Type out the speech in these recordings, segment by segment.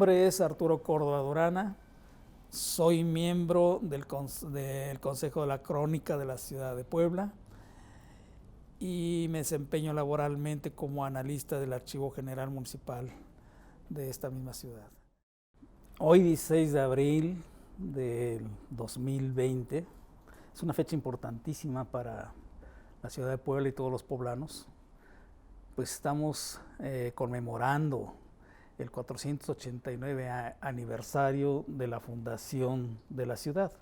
nombre es Arturo Córdoba Durana, soy miembro del Consejo de la Crónica de la Ciudad de Puebla y me desempeño laboralmente como analista del Archivo General Municipal de esta misma ciudad. Hoy, 16 de abril del 2020, es una fecha importantísima para la ciudad de Puebla y todos los poblanos, pues estamos conmemorando el 489 aniversario de la fundación de la ciudad.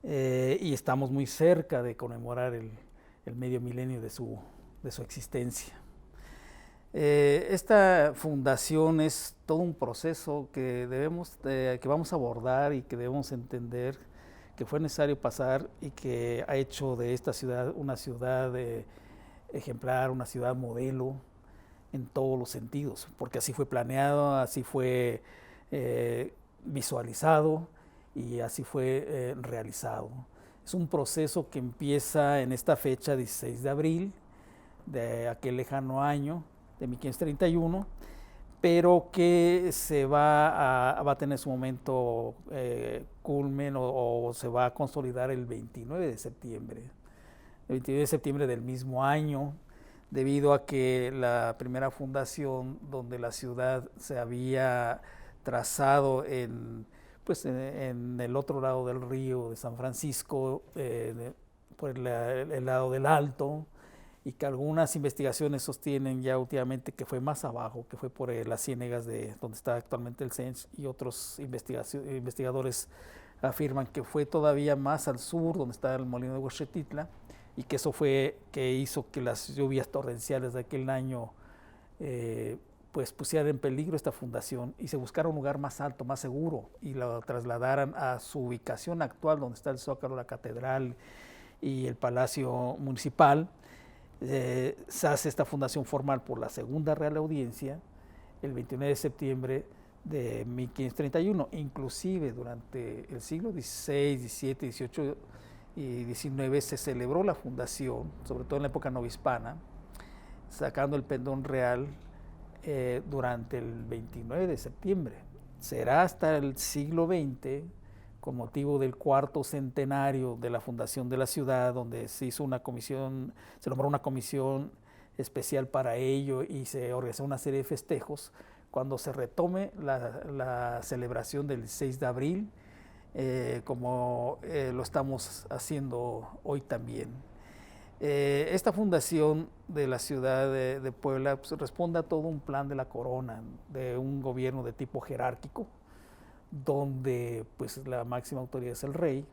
Y estamos muy cerca de conmemorar el medio milenio de su existencia. Esta fundación es todo un proceso que vamos a abordar y que debemos entender que fue necesario pasar y que ha hecho de esta ciudad una ciudad ejemplar, una ciudad modelo en todos los sentidos, porque así fue planeado, así fue visualizado y así fue realizado. Es un proceso que empieza en esta fecha, 16 de abril, de aquel lejano año de 1531, pero que va a tener su momento culmen o se va a consolidar el 29 de septiembre. El 29 de septiembre del mismo año, debido a que la primera fundación donde la ciudad se había trazado en el otro lado del río de San Francisco, por el lado del Alto, y que algunas investigaciones sostienen ya últimamente que fue más abajo, que fue por las ciénegas de donde está actualmente el CENS, y otros investigadores afirman que fue todavía más al sur, donde está el molino de Huexetitla, y que eso fue que hizo que las lluvias torrenciales de aquel año pues pusieran en peligro esta fundación y se buscara un lugar más alto, más seguro, y la trasladaran a su ubicación actual, donde está el Zócalo, la Catedral y el Palacio Municipal. Se hace esta fundación formal por la Segunda Real Audiencia el 29 de septiembre de 1531. Inclusive durante el siglo XVI, XVII, XVIII y XIX se celebró la fundación, sobre todo en la época novohispana, sacando el pendón real durante el 29 de septiembre. Será hasta el siglo XX, con motivo del cuarto centenario de la fundación de la ciudad, donde se hizo una comisión, se nombró una comisión especial para ello y se organizó una serie de festejos, cuando se retome la celebración del 6 de abril, como lo estamos haciendo hoy también. Esta fundación de la ciudad de Puebla pues, responde a todo un plan de la corona, de un gobierno de tipo jerárquico, donde pues la máxima autoridad es el rey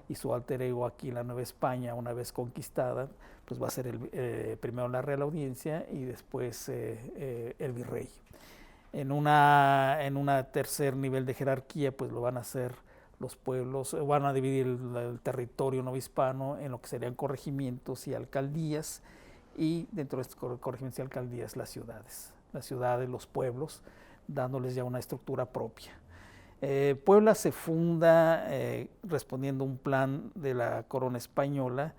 y su alter ego aquí en la Nueva España, una vez conquistada, pues va a ser primero la Real Audiencia y después el virrey. En una tercer nivel de jerarquía pues lo van a hacer los pueblos, van a dividir el territorio novohispano en lo que serían corregimientos y alcaldías, y dentro de estos corregimientos y alcaldías las ciudades, los pueblos, dándoles ya una estructura propia. Puebla se funda respondiendo a un plan de la corona española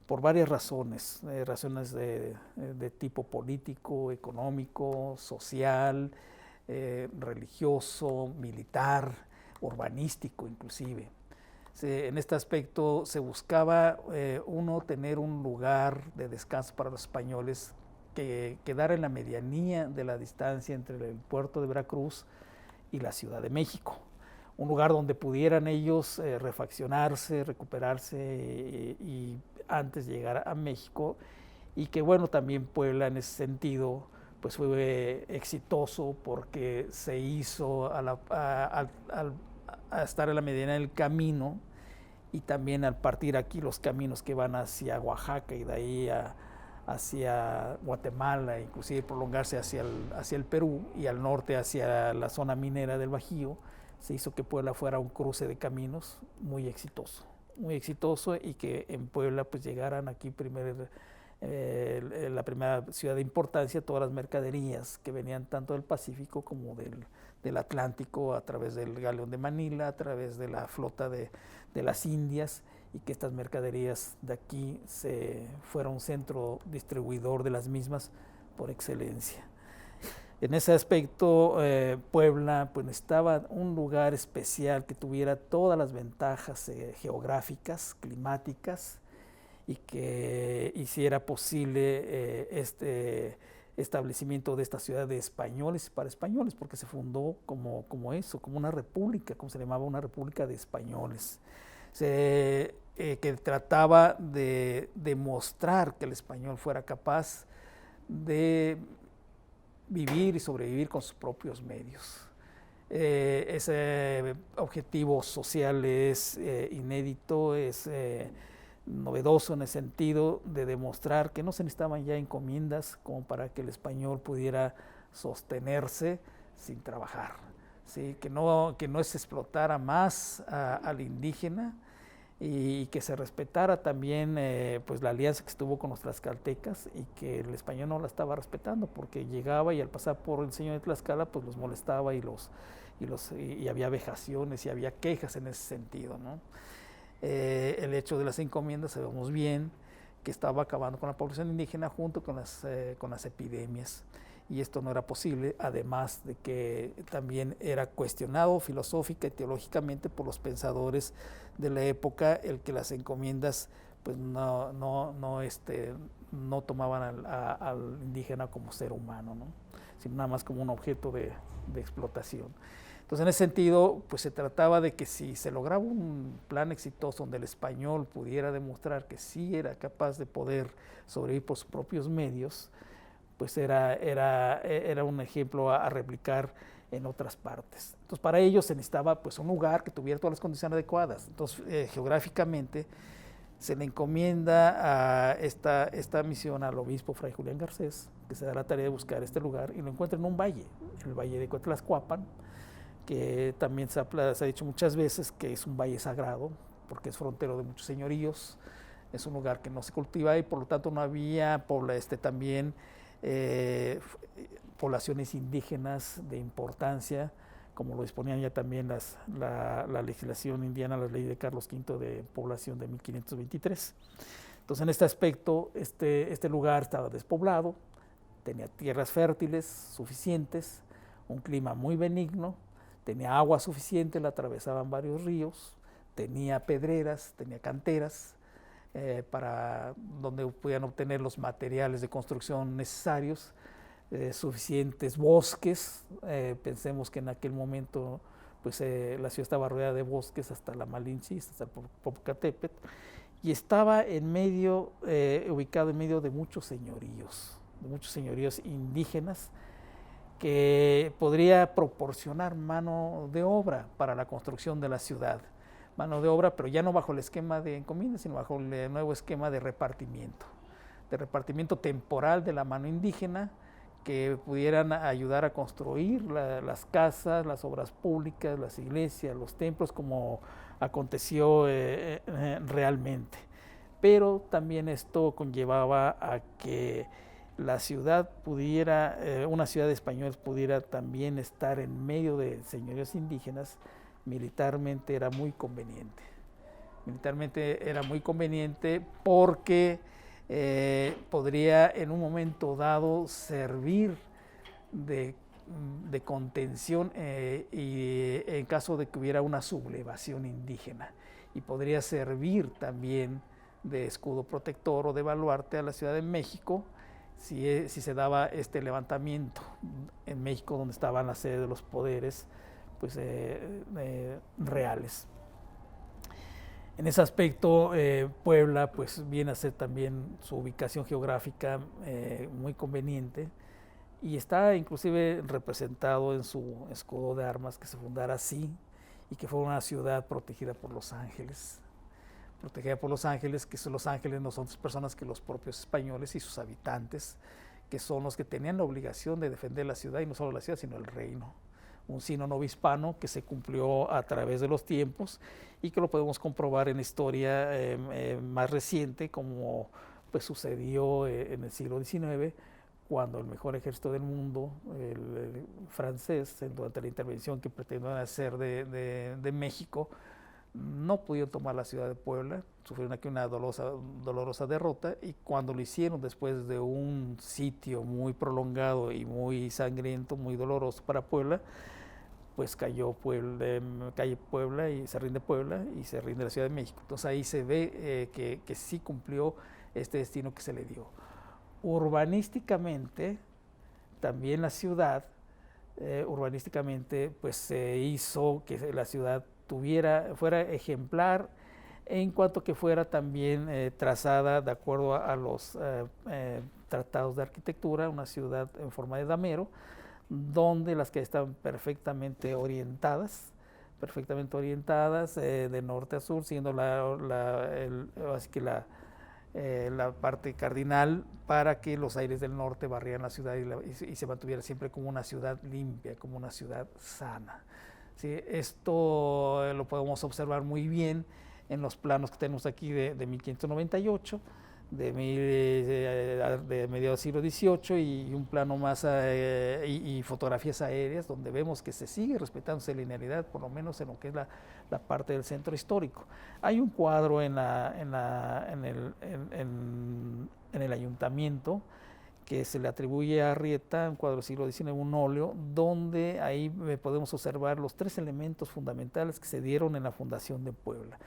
por varias razones, razones de tipo político, económico, social, religioso, militar, urbanístico inclusive. En este aspecto se buscaba tener un lugar de descanso para los españoles que quedara en la medianía de la distancia entre el puerto de Veracruz y la Ciudad de México, un lugar donde pudieran ellos refaccionarse, recuperarse y antes de llegar a México, y que bueno, también Puebla en ese sentido pues fue exitoso porque se hizo a estar en la mediana del camino, y también al partir aquí los caminos que van hacia Oaxaca y de ahí hacia Guatemala, inclusive prolongarse hacia el Perú, y al norte hacia la zona minera del Bajío, se hizo que Puebla fuera un cruce de caminos muy exitoso, y que en Puebla pues llegaran aquí la primera ciudad de importancia todas las mercaderías que venían tanto del Pacífico como del Atlántico, a través del Galeón de Manila, a través de la flota de las Indias, y que estas mercaderías de aquí fueron un centro distribuidor de las mismas por excelencia. En ese aspecto, Puebla pues necesitaba un lugar especial que tuviera todas las ventajas geográficas, climáticas, y que hiciera posible este establecimiento de esta ciudad de españoles y para españoles, porque se fundó como eso, como una república, como se llamaba, una república de españoles. Que trataba de demostrar que el español fuera capaz de vivir y sobrevivir con sus propios medios. Ese objetivo social es inédito, es novedoso en el sentido de demostrar que no se necesitaban ya encomiendas como para que el español pudiera sostenerse sin trabajar, ¿sí? Que no se explotara más al indígena y que se respetara también pues la alianza que estuvo con los tlaxcaltecas y que el español no la estaba respetando porque llegaba y al pasar por el señor de Tlaxcala pues los molestaba y había vejaciones y había quejas en ese sentido, ¿no? El hecho de las encomiendas sabemos bien que estaba acabando con la población indígena junto con las epidemias y esto no era posible, además de que también era cuestionado filosófica y teológicamente por los pensadores de la época el que las encomiendas pues no tomaban al indígena como ser humano, ¿no? Sino nada más como un objeto de explotación. Entonces, en ese sentido, pues se trataba de que si se lograba un plan exitoso donde el español pudiera demostrar que sí era capaz de poder sobrevivir por sus propios medios, pues era un ejemplo a replicar en otras partes. Entonces, para ello se necesitaba pues un lugar que tuviera todas las condiciones adecuadas. Entonces, geográficamente se le encomienda a esta misión al obispo Fray Julián Garcés, que se da la tarea de buscar este lugar y lo encuentra en un valle, el valle de Coatlascuapan, que también se ha dicho muchas veces que es un valle sagrado, porque es frontero de muchos señoríos, es un lugar que no se cultiva y por lo tanto no había también poblaciones indígenas de importancia, como lo disponían ya también la legislación indiana, la ley de Carlos V de población de 1523. Entonces, en este aspecto, este lugar estaba despoblado, tenía tierras fértiles suficientes, un clima muy benigno, tenía agua suficiente, la atravesaban varios ríos, tenía pedreras, tenía canteras para donde podían obtener los materiales de construcción necesarios, suficientes bosques. Pensemos que en aquel momento pues, la ciudad estaba rodeada de bosques hasta la Malinche, hasta el Popocatépetl, y estaba ubicado en medio de muchos señoríos indígenas, que podría proporcionar mano de obra para la construcción de la ciudad. Mano de obra, pero ya no bajo el esquema de encomienda, sino bajo el nuevo esquema de repartimiento temporal de la mano indígena, que pudieran ayudar a construir las casas, las obras públicas, las iglesias, los templos, como aconteció realmente. Pero también esto conllevaba a que la ciudad una ciudad de españoles pudiera también estar en medio de señoríos indígenas. Militarmente era muy conveniente. Porque podría en un momento dado servir de contención y en caso de que hubiera una sublevación indígena, y podría servir también de escudo protector o de baluarte a la Ciudad de México si se daba este levantamiento en México, donde estaban la sede de los poderes pues, reales. En ese aspecto, Puebla pues, viene a ser también su ubicación geográfica muy conveniente, y está inclusive representado en su escudo de armas, que se fundara así y que fue una ciudad protegida por los ángeles. Que los ángeles no son otras personas que los propios españoles y sus habitantes, que son los que tenían la obligación de defender la ciudad, y no solo la ciudad, sino el reino. Un sino novohispano que se cumplió a través de los tiempos y que lo podemos comprobar en la historia más reciente, como pues, sucedió en el siglo XIX, cuando el mejor ejército del mundo, el francés, durante la intervención que pretendían hacer de México, no pudieron tomar la ciudad de Puebla, sufrieron aquí una dolorosa derrota, y cuando lo hicieron después de un sitio muy prolongado y muy sangriento, muy doloroso para Puebla, pues cae Puebla y se rinde la Ciudad de México. Entonces ahí se ve que sí cumplió este destino que se le dio. Urbanísticamente, también la ciudad, urbanísticamente, pues se hizo que la ciudad fuera ejemplar en cuanto que fuera también trazada de acuerdo a los tratados de arquitectura, una ciudad en forma de damero, donde las que están perfectamente orientadas de norte a sur, siendo así que la parte cardinal para que los aires del norte barrieran la ciudad y se mantuviera siempre como una ciudad limpia, como una ciudad sana. ¿Sí? Esto lo podemos observar muy bien en los planos que tenemos aquí de 1598, de mediados del siglo XVIII, y un plano más y fotografías aéreas donde vemos que se sigue respetando esa linealidad, por lo menos en lo que es la parte del centro histórico. Hay un cuadro en el ayuntamiento que se le atribuye a Arrieta, un cuadro del siglo XIX, un óleo, donde ahí podemos observar los tres elementos fundamentales que se dieron en la fundación de Puebla.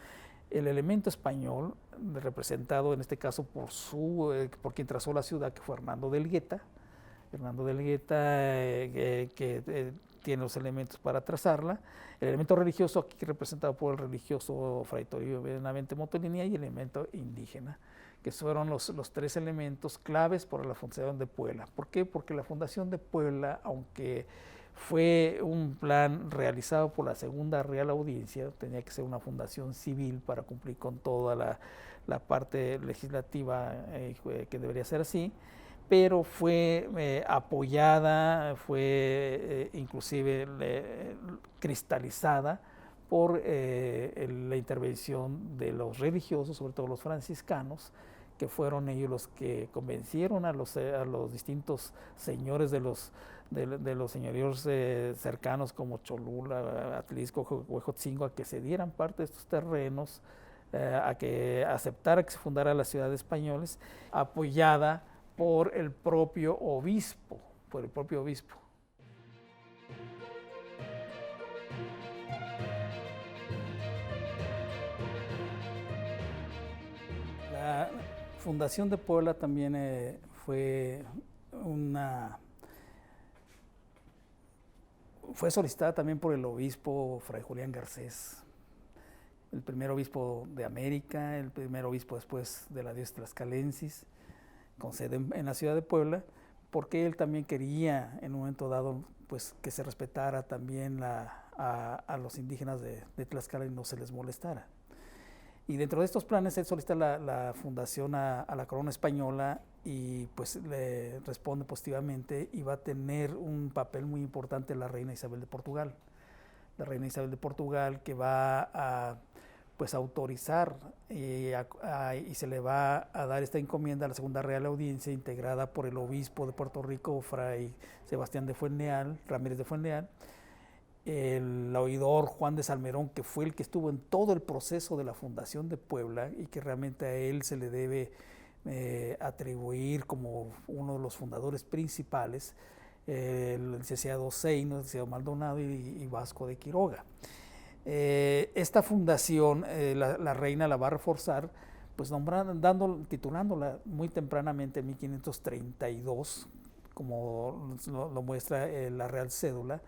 El elemento español, representado en este caso por quien trazó la ciudad, que fue Hernando de Elgueta, que tiene los elementos para trazarla. El elemento religioso, aquí representado por el religioso Fray Toribio Benavente Motolinia, y el elemento indígena, que fueron los tres elementos claves para la fundación de Puebla. ¿Por qué? Porque la fundación de Puebla, aunque fue un plan realizado por la Segunda Real Audiencia, tenía que ser una fundación civil para cumplir con toda la parte legislativa que debería ser así, pero fue apoyada, fue inclusive cristalizada por la intervención de los religiosos, sobre todo los franciscanos, que fueron ellos los que convencieron a los distintos señores de los señoríos cercanos como Cholula, Atlisco, Huejotzingo, a que se dieran parte de estos terrenos, a que aceptara que se fundara la ciudad de Españoles, apoyada por el propio obispo, La fundación de Puebla también fue solicitada también por el obispo Fray Julián Garcés, el primer obispo de América, el primer obispo después de la diócesis tlaxcalensis, con sede en la ciudad de Puebla, porque él también quería en un momento dado pues que se respetara también a los indígenas de Tlaxcala y no se les molestara. Y dentro de estos planes él solicita la fundación a la corona española, y pues le responde positivamente, y va a tener un papel muy importante la reina Isabel de Portugal. La reina Isabel de Portugal, que va a pues autorizar y se le va a dar esta encomienda a la Segunda Real Audiencia, integrada por el obispo de Puerto Rico, Fray Sebastián de Fuenleal, Ramírez de Fuenleal, el oidor Juan de Salmerón, que fue el que estuvo en todo el proceso de la fundación de Puebla y que realmente a él se le debe atribuir como uno de los fundadores principales, el licenciado Seino, el licenciado Maldonado y Vasco de Quiroga. Esta fundación la reina la va a reforzar, pues titulándola muy tempranamente en 1532, como lo muestra la Real Cédula,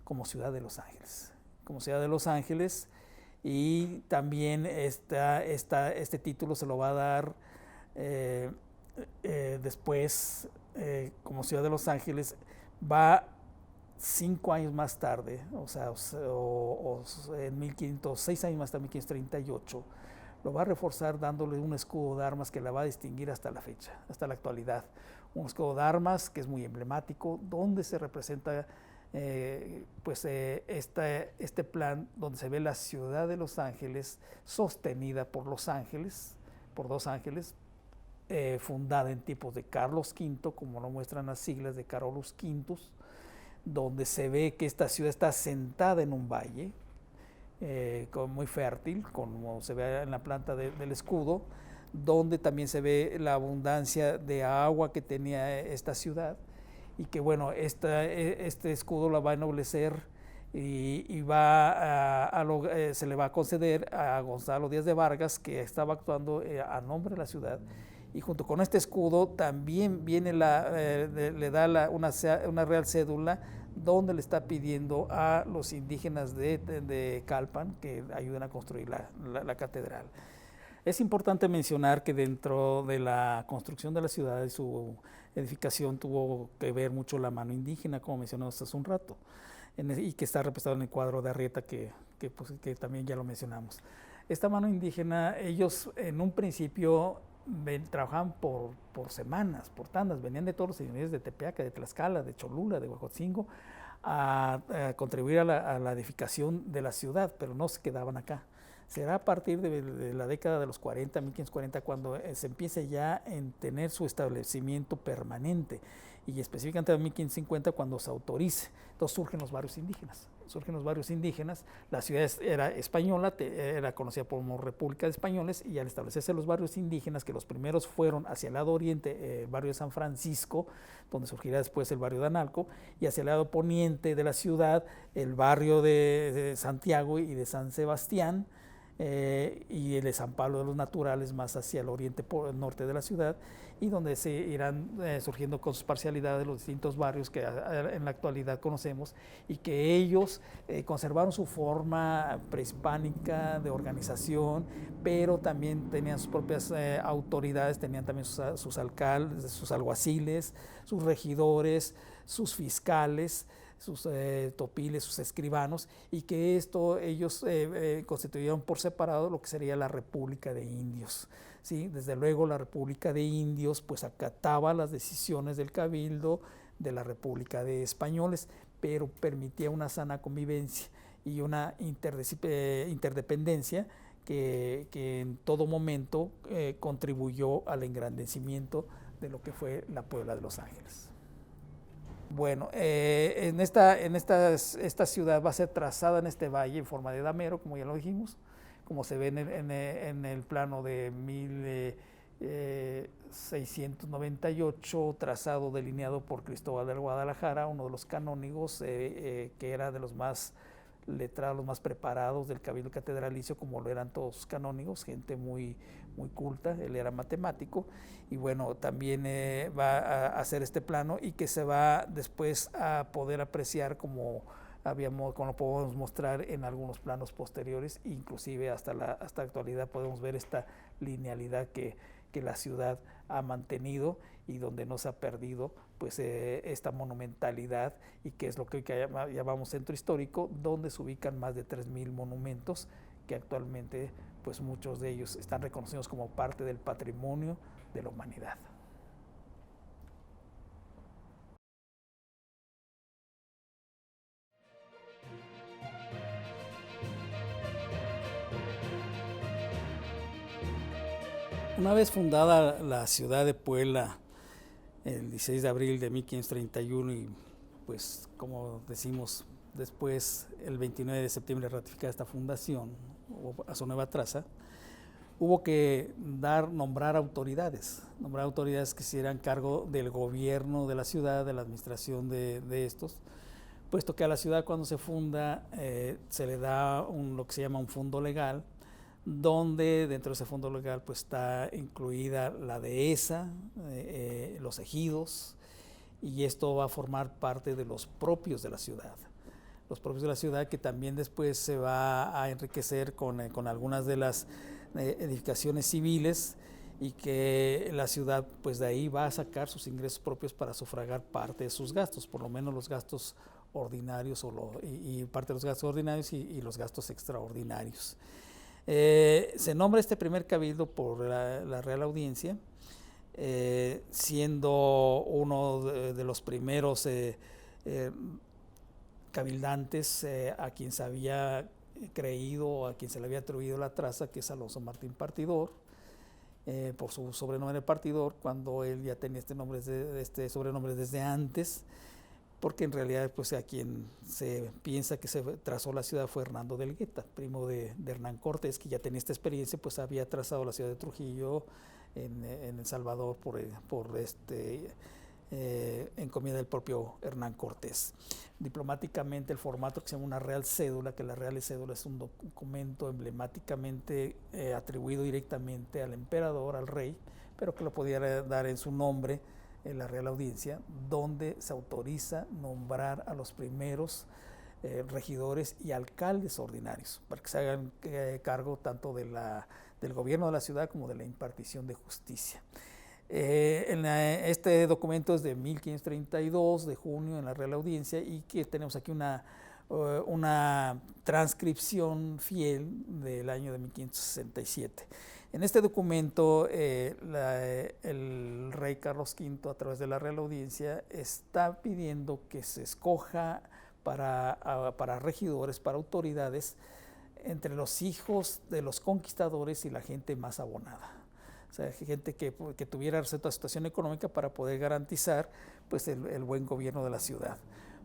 como Ciudad de Los Ángeles, y también este título se lo va a dar después como Ciudad de Los Ángeles, va 5 años más tarde, en 6 años más tarde, 1538, lo va a reforzar dándole un escudo de armas que la va a distinguir hasta la fecha, hasta la actualidad. Un escudo de armas que es muy emblemático, donde se representa este plan, donde se ve la ciudad de Los Ángeles sostenida por dos ángeles, fundada en tiempos de Carlos V, como lo muestran las siglas de Carolus Quintus, donde se ve que esta ciudad está asentada en un valle, muy fértil, como se ve en la planta del escudo, donde también se ve la abundancia de agua que tenía esta ciudad, y que bueno, este escudo la va a ennoblecer y se le va a conceder a Gonzalo Díaz de Vargas, que estaba actuando a nombre de la ciudad, y junto con este escudo también viene le da una real cédula donde le está pidiendo a los indígenas de Calpan que ayuden a construir la catedral. Es importante mencionar que dentro de la construcción de la ciudad y su edificación tuvo que ver mucho la mano indígena, como mencionamos hace un rato, y que está representado en el cuadro de Arrieta que también ya lo mencionamos. Esta mano indígena, ellos en un principio trabajaban por semanas, por tandas, venían de todos los señoríos de Tepeaca, de Tlaxcala, de Cholula, de Huejotzingo, a contribuir a la edificación de la ciudad, pero no se quedaban acá. Será a partir de la década de los 40, 1540, cuando se empiece ya en tener su establecimiento permanente, y específicamente en 1550 cuando se autorice. Entonces surgen los barrios indígenas, la ciudad era española, era conocida como República de Españoles, y al establecerse los barrios indígenas, que los primeros fueron hacia el lado oriente, el barrio de San Francisco, donde surgirá después el barrio de Analco, y hacia el lado poniente de la ciudad, el barrio de Santiago y de San Sebastián, y el de San Pablo de los Naturales más hacia el oriente norte de la ciudad, y donde se irán surgiendo con sus parcialidades los distintos barrios que en la actualidad conocemos, y que ellos conservaron su forma prehispánica de organización, pero también tenían sus propias autoridades, tenían también sus alcaldes, sus alguaciles, sus regidores, sus fiscales, sus topiles, sus escribanos, y que ellos constituyeron por separado lo que sería la República de Indios. ¿Sí? Desde luego la República de Indios pues acataba las decisiones del Cabildo de la República de Españoles, pero permitía una sana convivencia y una interdependencia que en todo momento contribuyó al engrandecimiento de lo que fue la Puebla de Los Ángeles. Bueno, esta ciudad va a ser trazada en este valle en forma de damero, como ya lo dijimos, como se ve en el plano de 1698, trazado delineado por Cristóbal del Guadalajara, uno de los canónigos, que era de los más letrados, los más preparados del Cabildo Catedralicio, como lo eran todos sus canónigos, gente muy culta. Él era matemático, y bueno, también va a hacer este plano, y que se va después a poder apreciar como lo podemos mostrar en algunos planos posteriores, inclusive hasta la actualidad podemos ver esta linealidad que la ciudad ha mantenido, y donde no se ha perdido pues esta monumentalidad, y que es lo que hoy llamamos centro histórico, donde se ubican más de 3,000 monumentos, que actualmente pues muchos de ellos están reconocidos como parte del patrimonio de la humanidad. Una vez fundada la ciudad de Puebla, el 16 de abril de 1531, y pues como decimos después, el 29 de septiembre ratificada esta fundación a su nueva traza, hubo que nombrar autoridades que se hicieran cargo del gobierno de la ciudad, de la administración de estos, puesto que a la ciudad cuando se funda se le da lo que se llama un fondo legal, donde dentro de ese fondo legal pues está incluida la dehesa, los ejidos, y esto va a formar parte de los propios de la ciudad. Los propios de la ciudad, que también después se va a enriquecer con algunas de las edificaciones civiles, y que la ciudad pues de ahí va a sacar sus ingresos propios para sufragar parte de sus gastos, por lo menos los gastos ordinarios y parte de los gastos ordinarios y los gastos extraordinarios. Se nombra este primer cabildo por la Real Audiencia, siendo uno de los primeros cabildantes a quien se había creído, a quien se le había atribuido la traza, que es Alonso Martín Partidor, por su sobrenombre de Partidor, cuando él ya tenía este sobrenombre desde antes, porque en realidad pues a quien se piensa que se trazó la ciudad fue Hernando de Elgueta, primo de Hernán Cortés, que ya tenía esta experiencia, pues había trazado la ciudad de Trujillo en El Salvador por encomienda del propio Hernán Cortés. Diplomáticamente el formato que se llama una real cédula, que la real cédula es un documento emblemáticamente atribuido directamente al emperador, al rey, pero que lo podía dar en su nombre en la Real Audiencia, donde se autoriza nombrar a los primeros regidores y alcaldes ordinarios, para que se hagan cargo tanto del gobierno de la ciudad como de la impartición de justicia. Este documento es de 1532, de junio, en la Real Audiencia, y que tenemos aquí una transcripción fiel del año de 1567. En este documento, el rey Carlos V, a través de la Real Audiencia, está pidiendo que se escoja para regidores, para autoridades, entre los hijos de los conquistadores y la gente más abonada. O sea, gente que tuviera cierta situación económica para poder garantizar pues, el buen gobierno de la ciudad.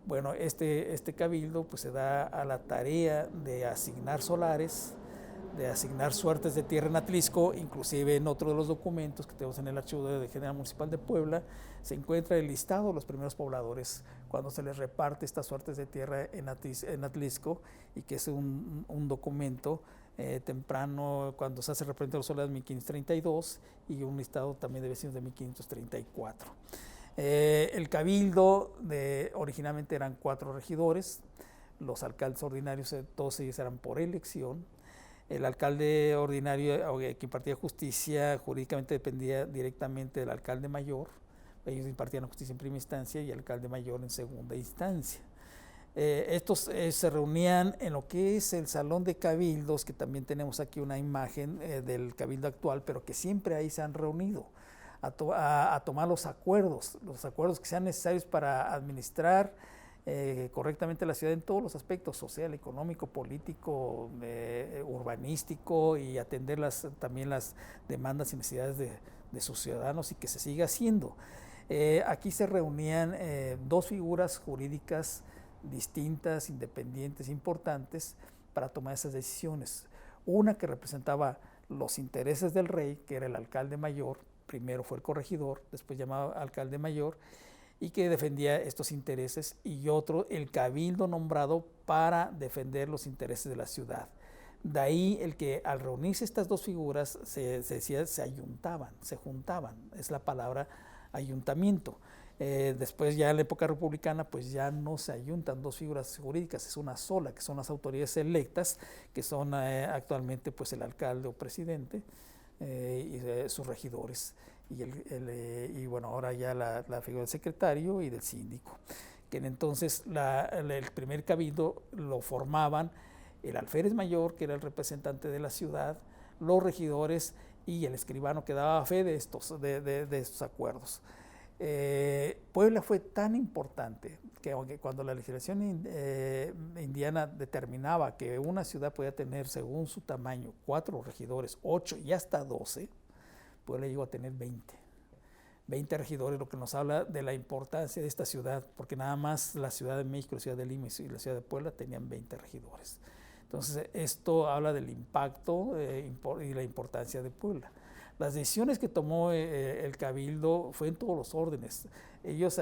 Bueno, este cabildo pues, se da a la tarea de asignar solares, de asignar suertes de tierra en Atlisco. Inclusive en otro de los documentos que tenemos en el Archivo de General Municipal de Puebla se encuentra el listado de los primeros pobladores cuando se les reparte estas suertes de tierra en Atlisco, y que es un documento temprano, cuando se hace referente a los solares de 1532, y un listado también de vecinos de 1534. El cabildo originalmente eran 4 regidores, los alcaldes ordinarios, todos ellos eran por elección. El alcalde ordinario que impartía justicia jurídicamente dependía directamente del alcalde mayor. Ellos impartían justicia en primera instancia y el alcalde mayor en segunda instancia. Estos se reunían en lo que es el salón de cabildos, que también tenemos aquí una imagen del cabildo actual, pero que siempre ahí se han reunido a tomar los acuerdos que sean necesarios para administrar correctamente la ciudad en todos los aspectos: social, económico, político, urbanístico, y atender también las demandas y necesidades de sus ciudadanos, y que se siga haciendo. Aquí se reunían 2 figuras jurídicas distintas, independientes, importantes para tomar esas decisiones. Una que representaba los intereses del rey, que era el alcalde mayor, primero fue el corregidor, después llamado alcalde mayor, y que defendía estos intereses, y otro, el cabildo nombrado para defender los intereses de la ciudad. De ahí el que al reunirse estas 2 figuras se juntaban, es la palabra ayuntamiento. Después, ya en la época republicana, pues ya no se ayuntan 2 figuras jurídicas, es una sola, que son las autoridades electas, que son actualmente pues el alcalde o presidente y sus regidores. Y bueno, ahora ya la figura del secretario y del síndico, que entonces el primer cabildo lo formaban el alférez mayor, que era el representante de la ciudad, los regidores y el escribano, que daba fe de estos acuerdos. Puebla fue tan importante que aunque cuando la legislación indiana determinaba que una ciudad podía tener, según su tamaño, 4 regidores, 8 y hasta 12, Puebla llegó a tener 20 regidores, lo que nos habla de la importancia de esta ciudad, porque nada más la Ciudad de México, la Ciudad de Lima y la Ciudad de Puebla tenían 20 regidores. Entonces, esto habla del impacto y la importancia de Puebla. Las decisiones que tomó el cabildo fue en todos los órdenes. Ellos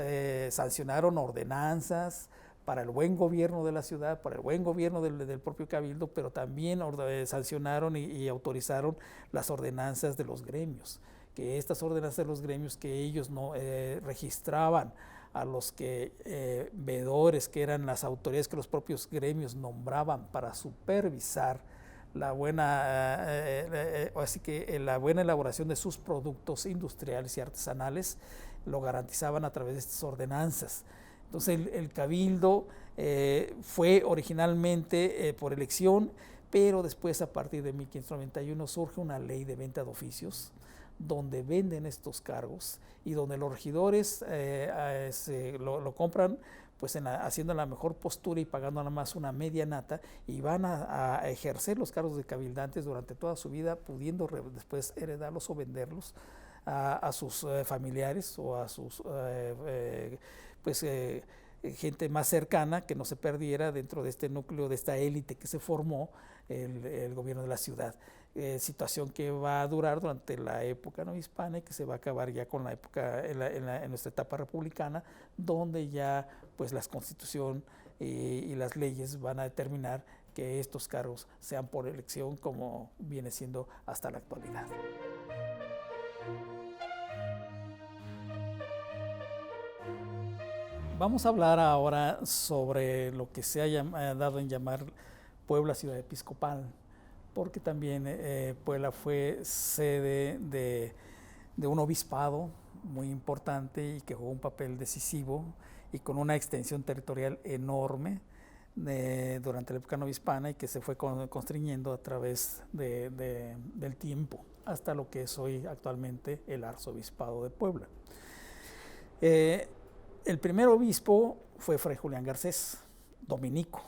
sancionaron ordenanzas para el buen gobierno de la ciudad, para el buen gobierno del propio cabildo, pero también sancionaron y autorizaron las ordenanzas de los gremios, que estas ordenanzas de los gremios, que ellos no registraban a los veedores, que eran las autoridades que los propios gremios nombraban para supervisar la buena elaboración de sus productos industriales y artesanales, lo garantizaban a través de estas ordenanzas. Entonces el cabildo fue originalmente por elección, pero después, a partir de 1591, surge una ley de venta de oficios, donde venden estos cargos y donde los regidores lo compran pues haciendo la mejor postura y pagando nada más una media nata, y van a ejercer los cargos de cabildantes durante toda su vida, pudiendo después heredarlos o venderlos a sus familiares o a sus gente más cercana, que no se perdiera dentro de este núcleo, de esta élite que se formó el gobierno de la ciudad. Situación que va a durar durante la época novohispana y que se va a acabar ya con la época, en nuestra etapa republicana, donde ya pues la Constitución y las leyes van a determinar que estos cargos sean por elección, como viene siendo hasta la actualidad. Vamos a hablar ahora sobre lo que se ha dado en llamar Puebla ciudad episcopal, porque también Puebla fue sede de un obispado muy importante y que jugó un papel decisivo y con una extensión territorial enorme durante la época novohispana, y que se fue constriñendo a través del tiempo hasta lo que es hoy actualmente el arzobispado de Puebla. El primer obispo fue Fray Julián Garcés, dominico.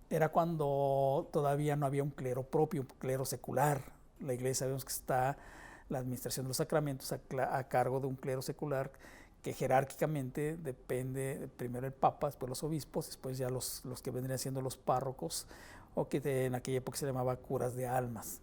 Era cuando todavía no había un clero propio, un clero secular. La iglesia, sabemos que está la administración de los sacramentos a cargo de un clero secular que jerárquicamente depende primero el papa, después los obispos, después ya los que vendrían siendo los párrocos, o que en aquella época se llamaba curas de almas.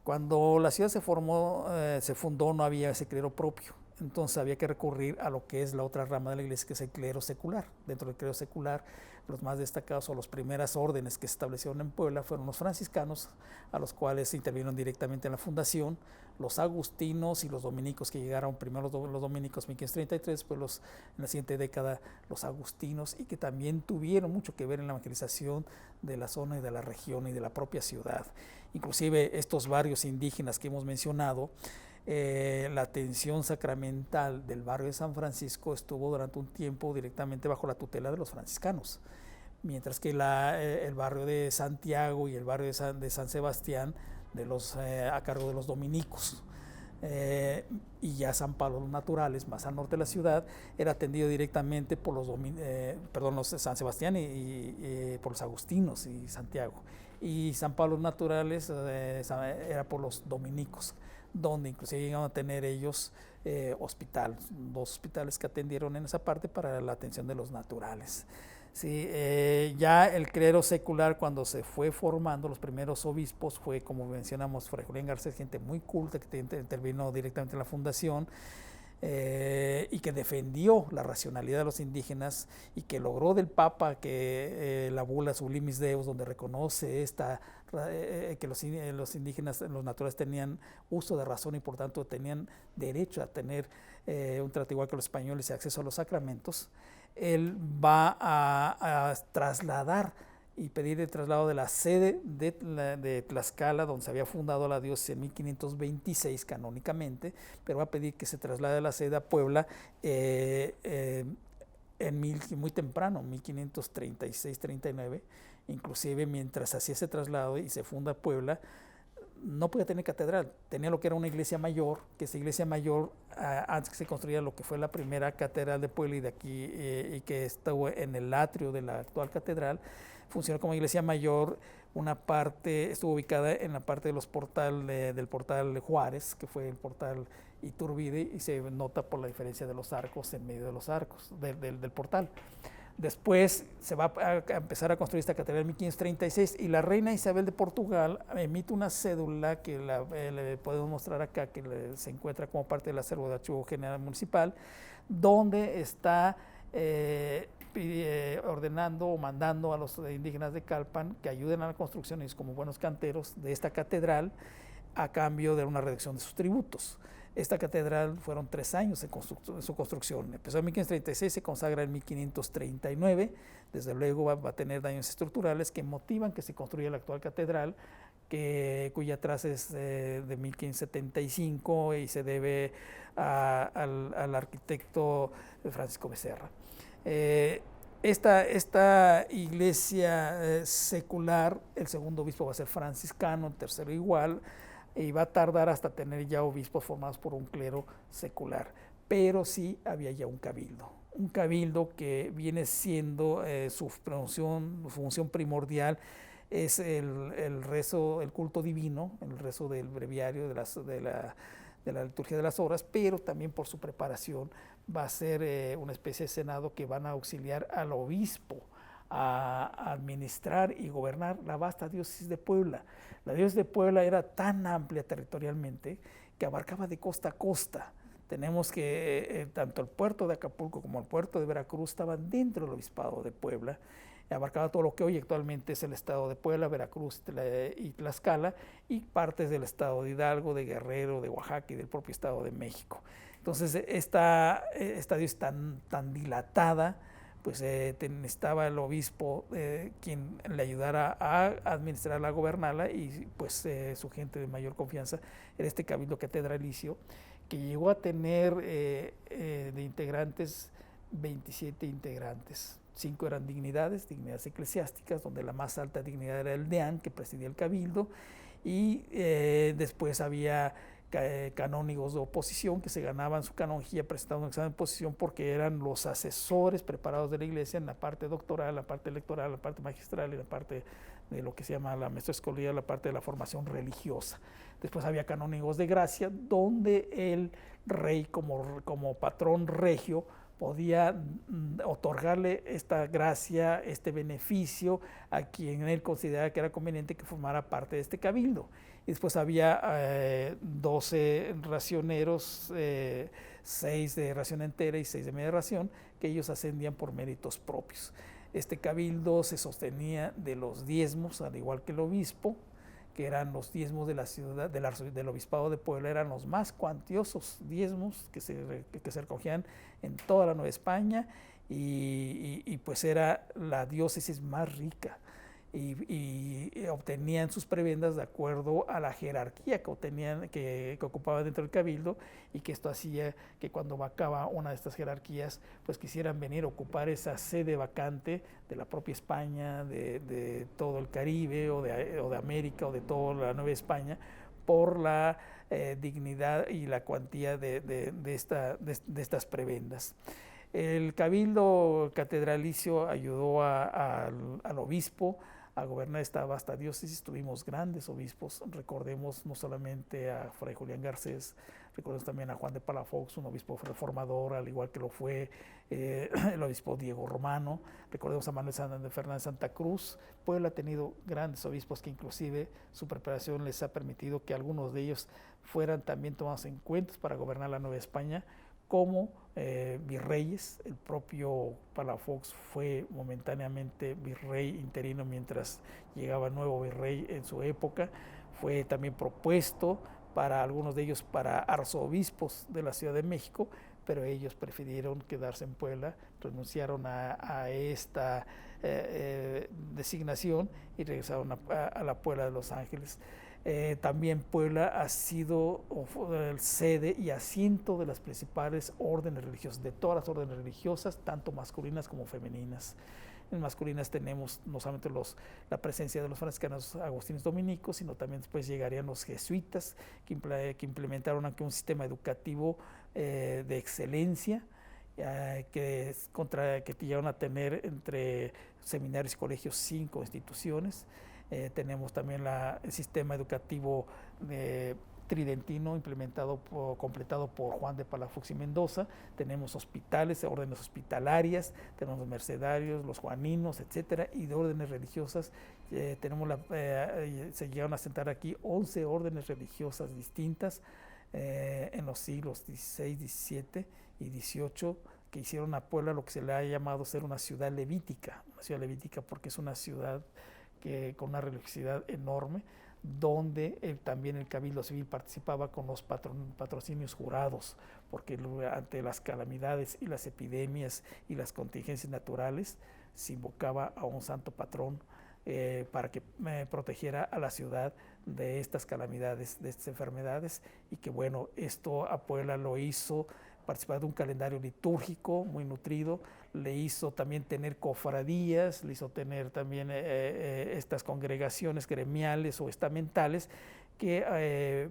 Cuando la ciudad se fundó, no había ese clero propio. Entonces había que recurrir a lo que es la otra rama de la iglesia, que es el clero secular. Dentro del clero secular, los más destacados o las primeras órdenes que se establecieron en Puebla fueron los franciscanos, a los cuales intervinieron directamente en la fundación, los agustinos y los dominicos, que llegaron primero los dominicos en 1533, después en la siguiente década los agustinos, y que también tuvieron mucho que ver en la evangelización de la zona y de la región y de la propia ciudad. Inclusive estos barrios indígenas que hemos mencionado, la atención sacramental del barrio de San Francisco estuvo durante un tiempo directamente bajo la tutela de los franciscanos, mientras que el barrio de Santiago y el barrio de San Sebastián a cargo de los dominicos. Y ya San Pablo los Naturales, más al norte de la ciudad, era atendido directamente por los San Sebastián y por los agustinos y Santiago. Y San Pablo los Naturales era por los dominicos, donde inclusive llegaron a tener ellos dos hospitales que atendieron en esa parte para la atención de los naturales. Sí, ya el clero secular, cuando se fue formando, los primeros obispos fue, como mencionamos, Fray Julián Garcés, gente muy culta que intervino directamente en la fundación, y que defendió la racionalidad de los indígenas, y que logró del Papa que la bula Sublimis Deus, donde reconoce que los indígenas, los naturales, tenían uso de razón y por tanto tenían derecho a tener un trato igual que los españoles y acceso a los sacramentos. Él va a trasladar y pedir el traslado de la sede de Tlaxcala, donde se había fundado la diócesis en 1526 canónicamente, pero va a pedir que se traslade la sede a Puebla muy temprano, 1536-39. Inclusive mientras hacía ese traslado y se funda Puebla, no podía tener catedral, tenía lo que era una iglesia mayor, que esa iglesia mayor, antes que se construyera lo que fue la primera catedral de Puebla y de aquí, y que estuvo en el atrio de la actual catedral, funcionó como iglesia mayor. Una parte estuvo ubicada en la parte de los del portal Juárez, que fue el portal Iturbide, y se nota por la diferencia de los arcos en medio de los arcos del portal. Después se va a empezar a construir esta catedral en 1536, y la reina Isabel de Portugal emite una cédula que le podemos mostrar acá, que se encuentra como parte del acervo de Archivo General Municipal, donde está ordenando o mandando a los indígenas de Calpan que ayuden a la construcción, ellos como buenos canteros, de esta catedral, a cambio de una reducción de sus tributos. Esta catedral fueron 3 años en su construcción. Empezó en 1536, se consagra en 1539. Desde luego va a tener daños estructurales que motivan que se construya la actual catedral, cuya traza es de 1575 y se debe al arquitecto Francisco Becerra. Esta iglesia secular, el segundo obispo va a ser franciscano, el tercero igual, y va a tardar hasta tener ya obispos formados por un clero secular. Pero sí había ya un cabildo que viene siendo su función primordial, es el rezo, el culto divino, el rezo del breviario de de la liturgia de las horas, pero también por su preparación va a ser una especie de senado que van a auxiliar al obispo a administrar y gobernar la vasta diócesis de Puebla. La diócesis de Puebla era tan amplia territorialmente que abarcaba de costa a costa. Tenemos que tanto el puerto de Acapulco como el puerto de Veracruz estaban dentro del obispado de Puebla. Abarcaba todo lo que hoy actualmente es el estado de Puebla, Veracruz y Tlaxcala, y partes del estado de Hidalgo, de Guerrero, de Oaxaca y del propio estado de México. Entonces esta diócesis tan dilatada, pues estaba el obispo quien le ayudara a administrarla, a gobernarla, y pues su gente de mayor confianza era este cabildo catedralicio, que llegó a tener de integrantes 27 integrantes. 5 eran dignidades eclesiásticas, donde la más alta dignidad era el deán, que presidía el cabildo, y después había canónigos de oposición que se ganaban su canonjía presentando un examen de oposición porque eran los asesores preparados de la iglesia en la parte doctoral, la parte electoral, la parte magistral y la parte de lo que se llama la maestrescolía, la parte de la formación religiosa. Después había canónigos de gracia, donde el rey como patrón regio podía otorgarle esta gracia, este beneficio a quien él consideraba que era conveniente que formara parte de este cabildo. Y después había 12 racioneros, 6 de ración entera y 6 de media ración, que ellos ascendían por méritos propios. Este cabildo se sostenía de los diezmos, al igual que el obispo, que eran los diezmos de la ciudad, del obispado de Puebla, eran los más cuantiosos diezmos que se recogían en toda la Nueva España, y pues era la diócesis más rica, y obtenían sus prebendas de acuerdo a la jerarquía que ocupaban dentro del cabildo, y que esto hacía que cuando vacaba una de estas jerarquías, pues quisieran venir a ocupar esa sede vacante de la propia España, de todo el Caribe o de América o de toda la Nueva España, por la dignidad y la cuantía de estas prebendas. El cabildo catedralicio ayudó al obispo a gobernar esta vasta diócesis. Tuvimos grandes obispos, recordemos no solamente a Fray Julián Garcés, recordemos también a Juan de Palafox, un obispo reformador, al igual que lo fue el obispo Diego Romano, recordemos a Manuel Fernández Santa Cruz. Puebla ha tenido grandes obispos que inclusive su preparación les ha permitido que algunos de ellos fueran también tomados en cuenta para gobernar la Nueva España, como virreyes. El propio Palafox fue momentáneamente virrey interino mientras llegaba el nuevo virrey en su época. Fue también propuesto para algunos de ellos para arzobispos de la Ciudad de México, pero ellos prefirieron quedarse en Puebla, renunciaron a esta designación y regresaron a la Puebla de Los Ángeles. También Puebla ha sido sede y asiento de las principales órdenes religiosas, de todas las órdenes religiosas, tanto masculinas como femeninas. En masculinas tenemos no solamente la presencia de los franciscanos agustinos dominicos, sino también después llegarían los jesuitas, que implementaron aquí un sistema educativo de excelencia, que llegaron a tener entre seminarios y colegios 5 instituciones. Tenemos también el sistema educativo tridentino completado por Juan de Palafox y Mendoza. Tenemos hospitales, órdenes hospitalarias, tenemos los mercedarios, los juaninos, etcétera, y de órdenes religiosas. Se llegaron a sentar aquí 11 órdenes religiosas distintas en los siglos XVI, XVII y XVIII, que hicieron a Puebla lo que se le ha llamado ser una ciudad levítica porque es una ciudad con una religiosidad enorme, donde también el Cabildo Civil participaba con los patrocinios jurados, porque ante las calamidades y las epidemias y las contingencias naturales se invocaba a un santo patrón para que protegiera a la ciudad de estas calamidades, de estas enfermedades, y que bueno, esto a Puebla lo hizo participar de un calendario litúrgico muy nutrido, le hizo también tener cofradías, le hizo tener también estas congregaciones gremiales o estamentales que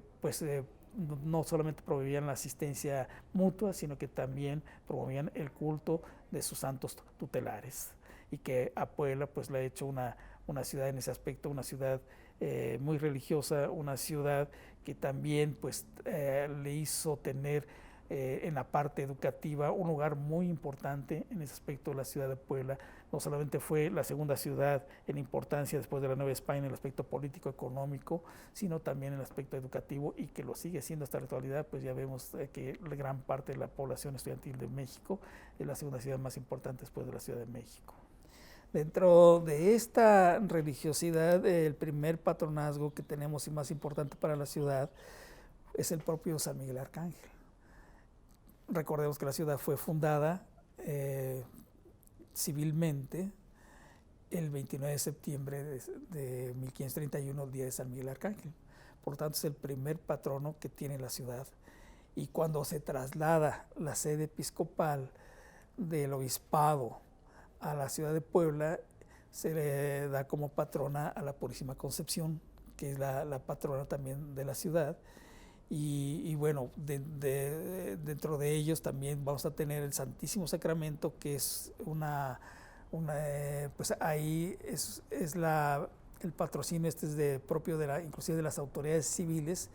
no solamente promovían la asistencia mutua, sino que también promovían el culto de sus santos tutelares, y que a Puebla pues le ha hecho una ciudad en ese aspecto, una ciudad muy religiosa, una ciudad que también pues, le hizo tener en la parte educativa un lugar muy importante en ese aspecto de la ciudad de Puebla. No solamente fue la segunda ciudad en importancia después de la Nueva España en el aspecto político, económico, sino también en el aspecto educativo, y que lo sigue siendo hasta la actualidad. Pues ya vemos que la gran parte de la población estudiantil de México es la segunda ciudad más importante después de la Ciudad de México. Dentro de esta religiosidad, el primer patronazgo que tenemos y más importante para la ciudad es el propio San Miguel Arcángel. Recordemos que la ciudad fue fundada civilmente el 29 de septiembre de 1531, el día de San Miguel Arcángel. Por tanto, es el primer patrono que tiene la ciudad. Y cuando se traslada la sede episcopal del obispado a la ciudad de Puebla, se le da como patrona a la Purísima Concepción, que es la patrona también de la ciudad. Y bueno, dentro de ellos también vamos a tener el Santísimo Sacramento, que es pues ahí es el patrocinio es propio inclusive de las autoridades civiles,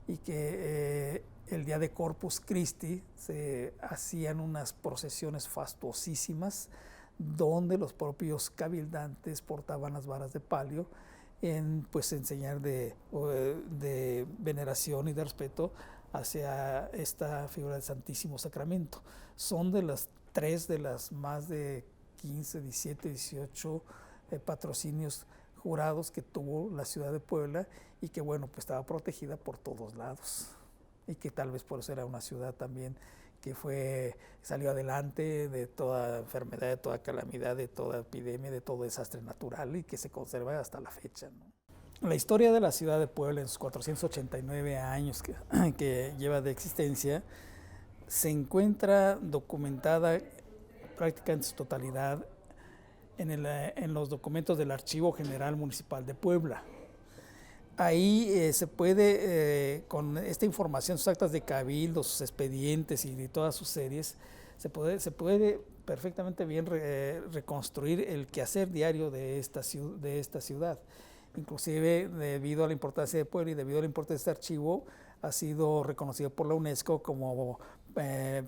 y que el día de Corpus Christi se hacían unas procesiones fastuosísimas donde los propios cabildantes portaban las varas de palio en pues enseñar de veneración y de respeto hacia esta figura del Santísimo Sacramento. Son de las más de 15, 17, 18 patrocinios jurados que tuvo la ciudad de Puebla, y que bueno, pues estaba protegida por todos lados, y que tal vez por eso era una ciudad también que salió adelante de toda enfermedad, de toda calamidad, de toda epidemia, de todo desastre natural, y que se conserva hasta la fecha, ¿no? La historia de la ciudad de Puebla en sus 489 años que lleva de existencia se encuentra documentada prácticamente en su totalidad en los documentos del Archivo General Municipal de Puebla. Ahí se puede, con esta información, sus actas de cabildo, sus expedientes y de todas sus series, se puede perfectamente bien reconstruir el quehacer diario de esta ciudad. Inclusive, debido a la importancia de Puebla y debido a la importancia de este archivo, ha sido reconocido por la UNESCO como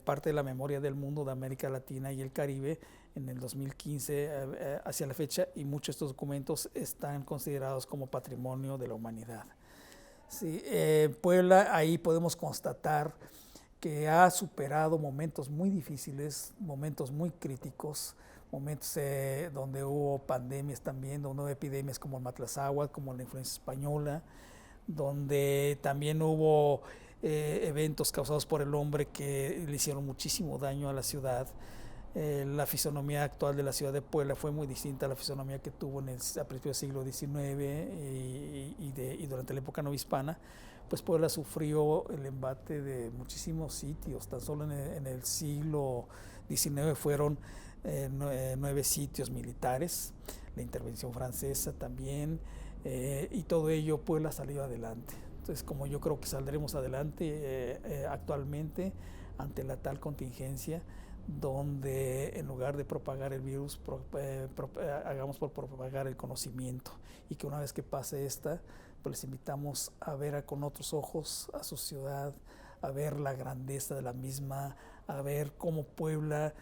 parte de la memoria del mundo de América Latina y el Caribe en el 2015 hacia la fecha, y muchos de estos documentos están considerados como patrimonio de la humanidad. Sí, Puebla, ahí podemos constatar que ha superado momentos muy difíciles, momentos muy críticos, momentos donde hubo pandemias también, donde hubo epidemias como el Matlazáhuatl, como la influenza española, donde también hubo eventos causados por el hombre que le hicieron muchísimo daño a la ciudad. La fisonomía actual de la ciudad de Puebla fue muy distinta a la fisonomía que tuvo a principios del siglo XIX y durante la época novohispana. Pues Puebla sufrió el embate de muchísimos sitios. Tan solo en el siglo XIX fueron 9 sitios militares, la intervención francesa también, y todo ello Puebla salió adelante. Entonces, como yo creo que saldremos adelante actualmente ante la tal contingencia, donde en lugar de propagar el virus, hagamos por propagar el conocimiento, y que una vez que pase pues les invitamos a ver con otros ojos a su ciudad, a ver la grandeza de la misma, a ver cómo Puebla,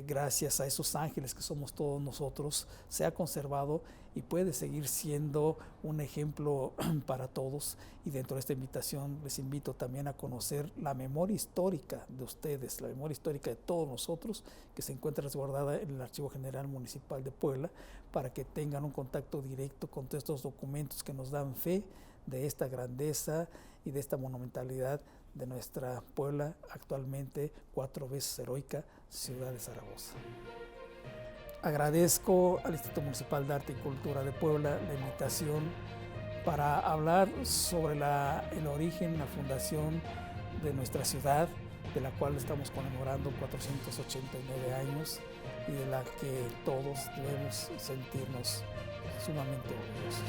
gracias a esos ángeles que somos todos nosotros, se ha conservado y puede seguir siendo un ejemplo para todos. Y dentro de esta invitación les invito también a conocer la memoria histórica de ustedes, la memoria histórica de todos nosotros, que se encuentra resguardada en el Archivo General Municipal de Puebla, para que tengan un contacto directo con todos estos documentos que nos dan fe de esta grandeza y de esta monumentalidad de nuestra Puebla, actualmente 4 veces heroica ciudad de Zaragoza. Agradezco al Instituto Municipal de Arte y Cultura de Puebla la invitación para hablar sobre el origen, la fundación de nuestra ciudad, de la cual estamos conmemorando 489 años y de la que todos debemos sentirnos sumamente orgullosos.